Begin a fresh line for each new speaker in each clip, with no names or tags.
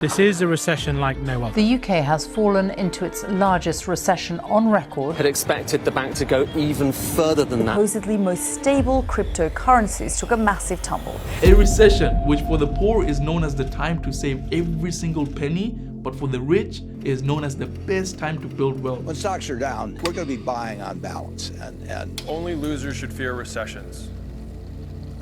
This is a recession like no other.
The UK has fallen into its largest recession on record.
Had expected the bank to go even further than that.
Supposedly most stable cryptocurrencies took a massive tumble.
A recession, which for the poor is known as the time to save every single penny, but for the rich is known as the best time to build wealth.
When stocks are down, we're going to be buying on balance. And
only losers should fear recessions.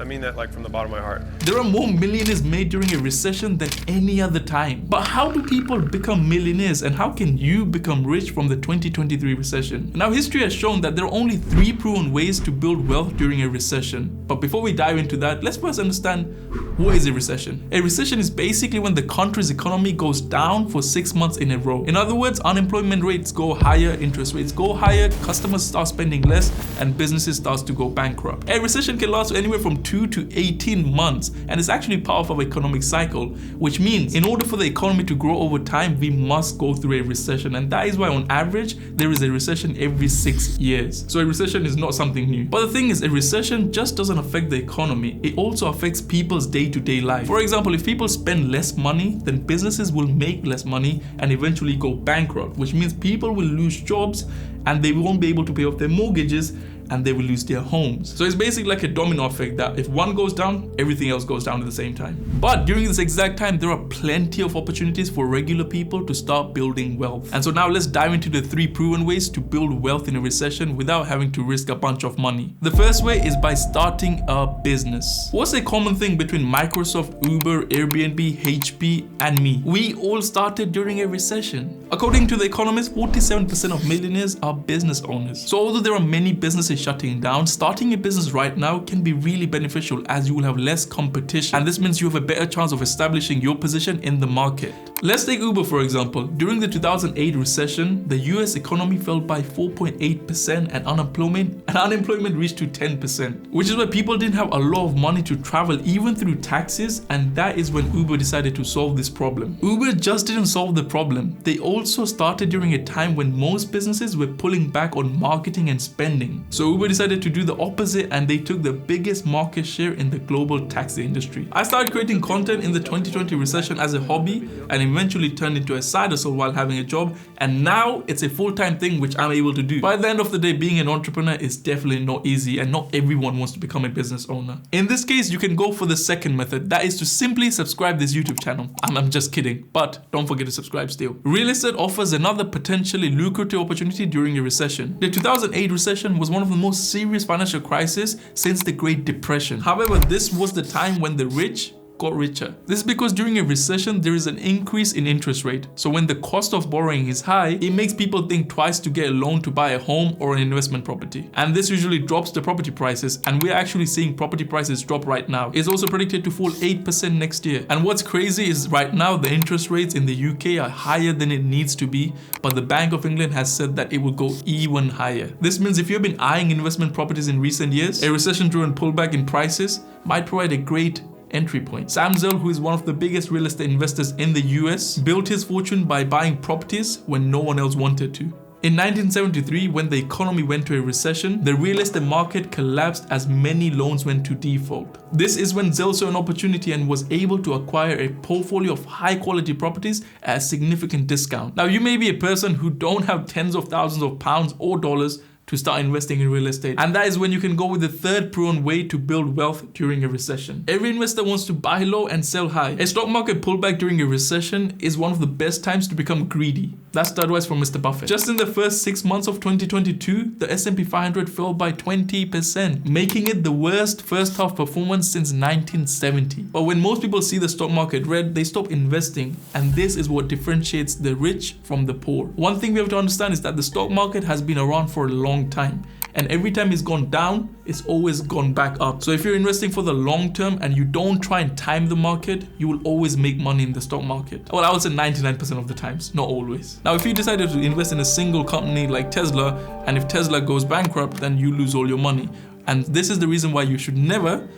I mean that like from the bottom of my heart.
There are more millionaires made during a recession than any other time. But how do people become millionaires, and how can you become rich from the 2023 recession? Now, history has shown that there are only 3 proven ways to build wealth during a recession. But before we dive into that, let's first understand what is a recession. A recession is basically when the country's economy goes down for 6 months in a row. In other words, unemployment rates go higher, interest rates go higher, customers start spending less, and businesses start to go bankrupt. A recession can last anywhere from 2 to 18 months, and it's actually part of our economic cycle, which means in order for the economy to grow over time, we must go through a recession, and that is why on average there is a recession every 6 years. So a recession is not something new. But the thing is, a recession just doesn't affect the economy, it also affects people's day-to-day life. For example, if people spend less money, then businesses will make less money and eventually go bankrupt, which means people will lose jobs and they won't be able to pay off their mortgages, and they will lose their homes. So it's basically like a domino effect that if one goes down, everything else goes down at the same time. But during this exact time, there are plenty of opportunities for regular people to start building wealth. And so now let's dive into the 3 proven ways to build wealth in a recession without having to risk a bunch of money. The first way is by starting a business. What's a common thing between Microsoft, Uber, Airbnb, HP, and me? We all started during a recession. According to The Economist, 47% of millionaires are business owners. So although there are many businesses shutting down, starting a business right now can be really beneficial as you will have less competition, and this means you have a better chance of establishing your position in the market. Let's take Uber for example. During the 2008 recession, the US economy fell by 4.8% and unemployment reached to 10%, which is why people didn't have a lot of money to travel even through taxis, and that is when Uber decided to solve this problem. Uber just didn't solve the problem. They also started during a time when most businesses were pulling back on marketing and spending. So Uber decided to do the opposite, and they took the biggest market share in the global taxi industry. I started creating content in the 2020 recession as a hobby and eventually turned into a side hustle while having a job, and now it's a full-time thing which I'm able to do. By the end of the day, being an entrepreneur is definitely not easy, and not everyone wants to become a business owner. In this case, you can go for the second method, that is to simply subscribe this YouTube channel. I'm just kidding, but don't forget to subscribe still. Real estate offers another potentially lucrative opportunity during a recession. The 2008 recession was one of the most serious financial crises since the Great Depression. However, this was the time when the rich got richer. This is because during a recession, there is an increase in interest rate. So when the cost of borrowing is high, it makes people think twice to get a loan to buy a home or an investment property. And this usually drops the property prices, and we're actually seeing property prices drop right now. It's also predicted to fall 8% next year. And what's crazy is right now, the interest rates in the UK are higher than it needs to be, but the Bank of England has said that it will go even higher. This means if you've been eyeing investment properties in recent years, a recession-driven pullback in prices might provide a great entry point. Sam Zell, who is one of the biggest real estate investors in the US, built his fortune by buying properties when no one else wanted to. In 1973, when the economy went to a recession, the real estate market collapsed as many loans went to default. This is when Zell saw an opportunity and was able to acquire a portfolio of high-quality properties at a significant discount. Now, you may be a person who don't have tens of thousands of pounds or dollars to start investing in real estate. And that is when you can go with the third proven way to build wealth during a recession. Every investor wants to buy low and sell high. A stock market pullback during a recession is one of the best times to become greedy. That's the advice from Mr. Buffett. Just in the first 6 months of 2022, the S&P 500 fell by 20%, making it the worst first half performance since 1970. But when most people see the stock market red, they stop investing, and this is what differentiates the rich from the poor. One thing we have to understand is that the stock market has been around for a long time, and every time it's gone down, it's always gone back up. So if you're investing for the long term and you don't try and time the market, you will always make money in the stock market. Well, I would say 99% of the times, not always. Now, if you decided to invest in a single company like Tesla, and if Tesla goes bankrupt, then you lose all your money. And this is the reason why you should never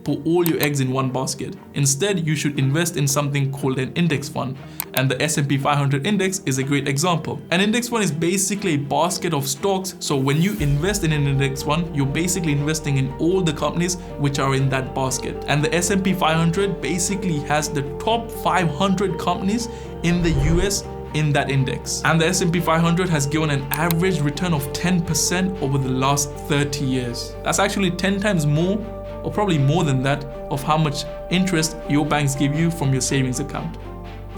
put all your eggs in one basket. Instead, you should invest in something called an index fund. and the S&P 500 index is a great example. An index fund is basically a basket of stocks, so when you invest in an index fund, you're basically investing in all the companies which are in that basket. And the S&P 500 basically has the top 500 companies in the US in that index. And the S&P 500 has given an average return of 10% over the last 30 years. That's actually 10 times more, or probably more than that, of how much interest your banks give you from your savings account,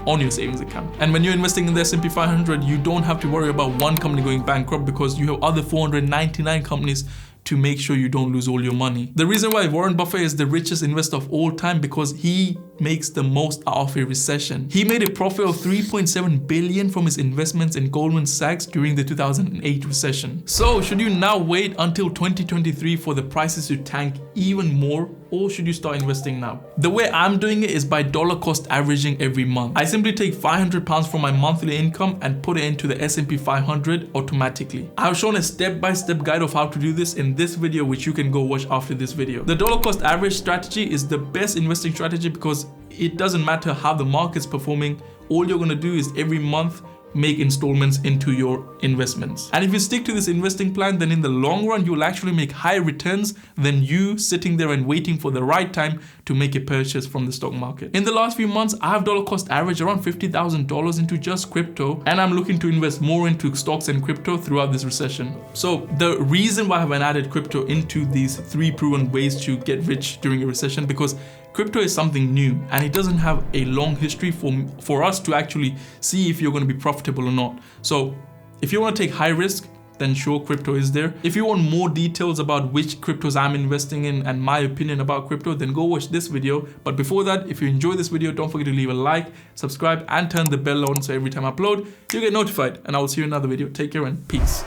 on your savings account. And when you're investing in the S&P 500, you don't have to worry about one company going bankrupt because you have other 499 companies to make sure you don't lose all your money. The reason why Warren Buffett is the richest investor of all time, because he makes the most out of a recession. He made a profit of $3.7 billion from his investments in Goldman Sachs during the 2008 recession. So should you now wait until 2023 for the prices to tank even more, or should you start investing now? The way I'm doing it is by dollar cost averaging every month. I simply take £500 from my monthly income and put it into the S&P 500 automatically. I've shown a step-by-step guide of how to do this in this video, which you can go watch after this video. The dollar cost average strategy is the best investing strategy because it doesn't matter how the market's performing. All you're gonna do is every month make installments into your investments. And if you stick to this investing plan, then in the long run, you'll actually make higher returns than you sitting there and waiting for the right time to make a purchase from the stock market. In the last few months, I have dollar cost average around $50,000 into just crypto, and I'm looking to invest more into stocks and crypto throughout this recession. So the reason why I haven't added crypto into these 3 proven ways to get rich during a recession, because crypto is something new and it doesn't have a long history for us to actually see if you're going to be profitable or not. So if you want to take high risk, then sure, crypto is there. If you want more details about which cryptos I'm investing in and my opinion about crypto, then go watch this video. But before that, if you enjoy this video, don't forget to leave a like, subscribe, and turn the bell on so every time I upload, you get notified. And I will see you in another video. Take care and peace.